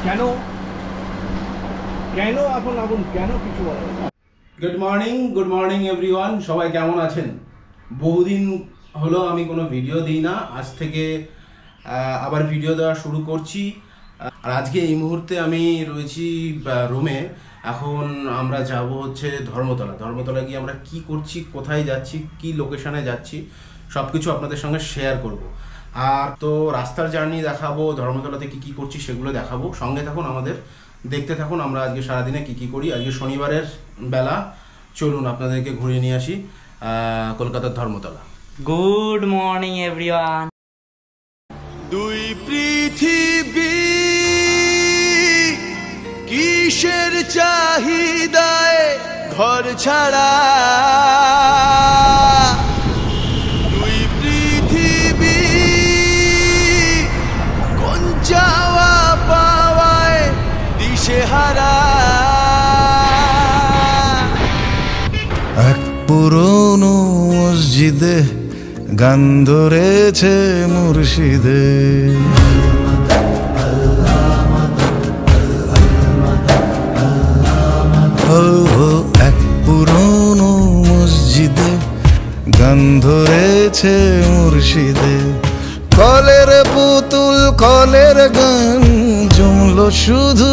কেন কেন এখন আগুন কেন কিছু বলে? গুড মর্নিং এভরিওয়ান, সবাই কেমন আছেন? বহুদিন হলো আমি কোনো ভিডিও দিই না, আজ থেকে আবার ভিডিও দেওয়া শুরু করছি। আর আজকে এই মুহূর্তে আমি রয়েছি রোমে। এখন আমরা যাব হচ্ছে ধর্মতলা গিয়ে আমরা কি করছি, কোথায় যাচ্ছি, কি লোকেশনে যাচ্ছি, সব কিছু আপনাদের সঙ্গে শেয়ার করব। আর তো রাস্তার জার্নি দেখাবো, ধর্মতলাতে কি করছি সেগুলো দেখাবো। সঙ্গে থাকুন, আমাদের দেখতে থাকুন আমরা আজকে সারাদিনে কি করি। আজকে শনিবারের বেলা, চলুন আপনাদেরকে ঘুরিয়ে নিয়ে আসি কলকাতার ধর্মতলা। Good morning everyone. দুই পৃথিবী কিসের চাহিদায় ঘর ছাড়া, দুই পৃথিবী কোন চাওয়া পাওয়ায় দিশেহারা। এক পুরনো মসজিদে গান ধরেছে মুর্শিদে, এক পুরনো মসজিদে গান ধরেছে মুর্শিদে। কলের পুতুল কলের গান জমলো শুধু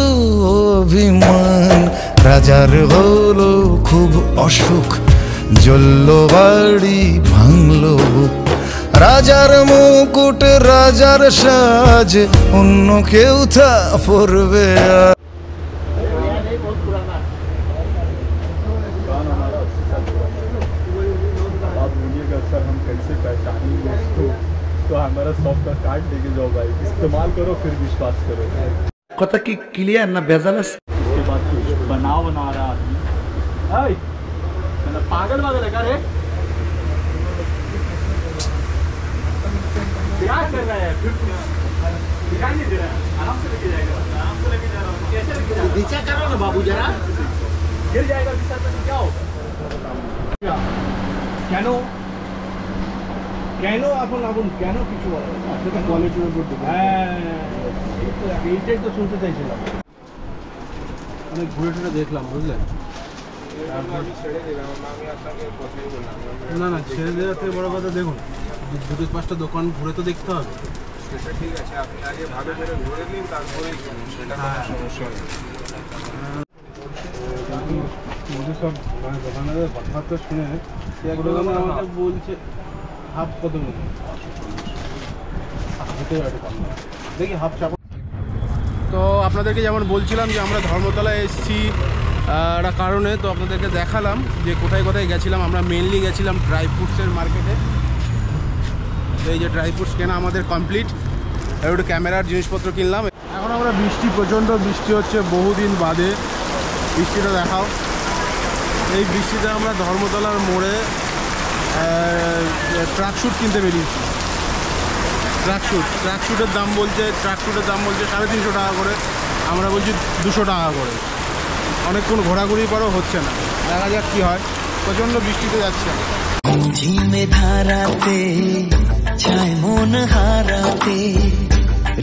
অভিমান, রাজার হলো খুব অসুখ, জ্বলল বাড়ি ভাঙলো বুক। রাজার মুকুট রাজার সাজ অন্য কেউ তা পরবে। तो हमारा सॉफ्टवेयर कार्ड लेके जाओ भाई, इस्तेमाल करो फिर विश्वास करो। कथा की क्लियर ना बेजालस। उसके बाद कुछ बना रहा आदमी, पागल वागल है क्या रे? क्या कर रहा है? दिखाई नहीं दे रहा है। आराम से लेके जाएगा, आराम से लेके जा रहा हूँ। कैसे लेके जा रहा हूँ? नीचे करो ना बाबू जरा, गिर जाएगा बिस्तर पे तो क्या होगा? কেন কেন এখন আগুন কেন কিছু বলে? সেটা কোয়ালিটির উপর ডিপেন্ড। হ্যাঁ, এইটাই তো শুনতে চাইছিলাম। অনেক ঘুরে টুরে দেখলাম, বুঝলেন? না ছেড়ে দেওয়ার থেকে বড় কথা, দেখুন দুটো পাঁচটা দোকান ঘুরে তো দেখতে হবে। সেটা ঠিক আছে, আপনি আগে ভালো করে ঘুরে নিন, তারপরে সেটা সমস্যা নেই। মুझे সব মানে দোকানদারের কথাবার্তা শুনে আমাকে বলছে হাফ কত মতো দেখি হাফ চাপ। তো আপনাদেরকে যেমন বলছিলাম যে আমরা ধর্মতলায় এসেছি একটা কারণে, তো আপনাদেরকে দেখালাম যে কোথায় কোথায় গেছিলাম। আমরা মেনলি গেছিলাম ড্রাই ফ্রুটসের মার্কেটে। তো এই যে ড্রাই ফ্রুটস কেনা আমাদের কমপ্লিট, আর একটু ক্যামেরার জিনিসপত্র কিনলাম। এখন আমরা প্রচণ্ড বৃষ্টি হচ্ছে বহুদিন বাদে, বৃষ্টিটা দেখাও। এই বৃষ্টিতে আমরা ধর্মতলার মোড়ে ট্রাকশুট কিনতে বেরিয়েছি। ট্রাকশুটের দাম বলছে 350 টাকা করে, আমরা বলছি 200 টাকা করে। অনেকক্ষণ ঘোরাঘুরি পরও হচ্ছে না, দেখা যাক কী হয়। প্রচণ্ড বৃষ্টিতে যাচ্ছে। ঝিমে ধারাতে চায় মন হারাতে,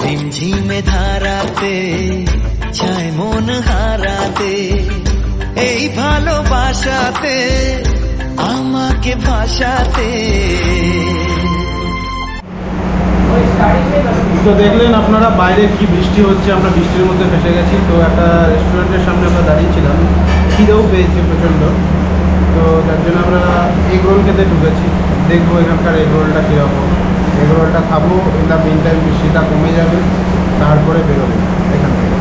রিমঝিমে ধারাতে চায় মন হারাতে, এই ভালোবাসাতে আমাকে ভাসাতে। তো দেখলেন আপনারা বাইরে কি বৃষ্টি হচ্ছে, আমরা বৃষ্টির মধ্যে ফেসে গেছি। তো একটা রেস্টুরেন্টের সামনে আমরা দাঁড়িয়েছিলাম, খিদেও পেয়েছি প্রচণ্ড। তো যার জন্য আমরা এগ রোল খেতে ঢুকেছি, দেখবো এখানকার এগ রোলটা কীরকম। এগ রোলটা খাবো, ইন দ্য মিন টাইম বৃষ্টিটা কমে যাবে, তারপরে বেরোবো এখান থেকে।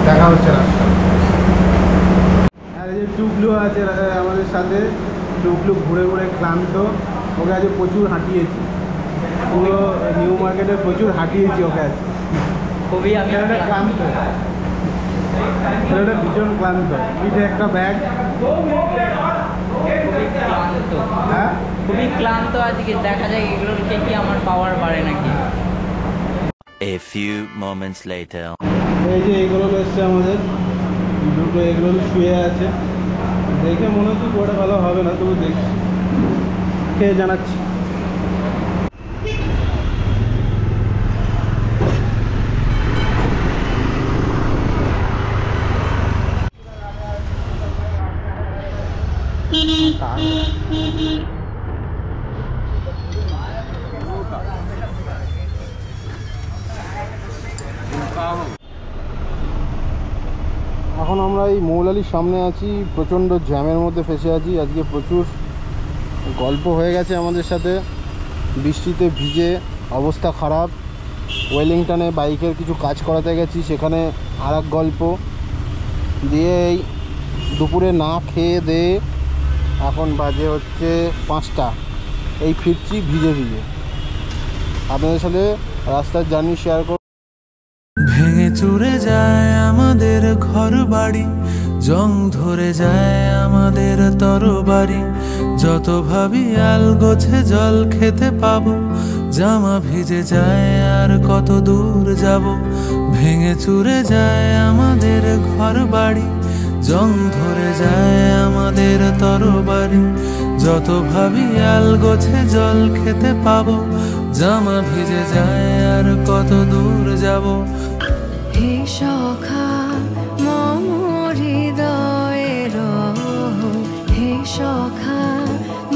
দেখা হচ্ছে রাস্তা। আর এই যে টুকলু আছে আমাদের সাথে, টুকলু ঘুরে ঘুরে ক্লান্ত, ওকে আজ প্রচুর হাঁটিয়েছি, পুরো নিউ মার্কেটে প্রচুর হাঁটিয়েছি ওকে আজ। খুবই আমি ক্লান্ত, ছেলেটা ভীষণ ক্লান্ত। পিঠে একটা ব্যাগ, হ্যাঁ খুবই ক্লান্ত আজকে। দেখা যায় এগুলো কি আমার পাওয়ার বাড়ে নাকি। A few moments later. এই যে এগরোল এসছে আমাদের, দুটো এগরোল শুয়ে আছে। দেখে মনে হচ্ছে খুব একটা ভালো হবে না, তবু দেখছি, খেয়ে জানাচ্ছি। এখন আমরা এই মৌলালির সামনে আছি, প্রচণ্ড জ্যামের মধ্যে ফেসে আছি। আজকে প্রচুর গল্প হয়ে গেছে আমাদের সাথে, বৃষ্টিতে ভিজে অবস্থা খারাপ। ওয়েলিংটনে বাইকের কিছু কাজ করাতে গেছি, সেখানে আর এক গল্প দিয়ে এই দুপুরে না খেয়ে দিয়ে এখন বাজে হচ্ছে 5টা, এই ফিরছি ভিজে ভিজে। আপনাদের সাথে রাস্তার জার্নি শেয়ার করব। ভেঙে চুরে যায় আমাদের ঘর বাড়ি, জং ধরে যায় আমাদের তরবারি। যত ভাবি আল গোছে জল খেতে পাবো, জামা ভিজে যায় আর কত দূর যাব। ভেঙে চুরে যায় আমাদের ঘর বাড়ি, জং ধরে যায় আমাদের তরবারি। যত ভাবি আল গোছে জল খেতে পাবো, জামা ভিজে যায় আর কত দূর যাব। হে সখা মম হৃদয়ের, হে সখা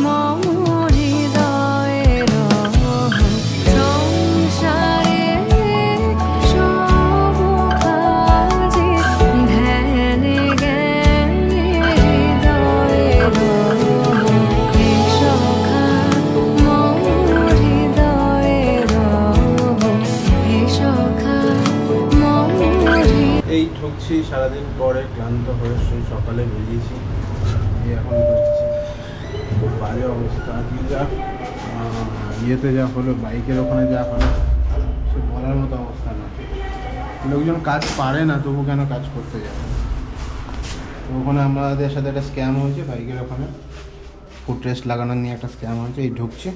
মম হৃদয়ের, সংসারের সব কাজে ধ্যানে জ্ঞানে হৃদয়ের, হে সখা মম হৃদয়ের, হে সখা। এই ঢুকছি সারাদিন পরে, ক্লান্ত হয়ে সেই সকালে বেরিয়েছি, এখন ঢুকছি। খুব বাজে অবস্থা। আজকে যা ইয়েতে যা হলো, বাইকের ওখানে যা হলো, সে বলার মতো অবস্থা না। লোকজন কাজ পারে না, তবু কেন কাজ করতে যাবে। তো ওখানে আমাদের সাথে একটা স্ক্যাম হয়েছে বাইকের ওখানে, ফুট রেস্ট লাগানোর নিয়ে একটা স্ক্যাম হয়েছে। এই ঢুকছি।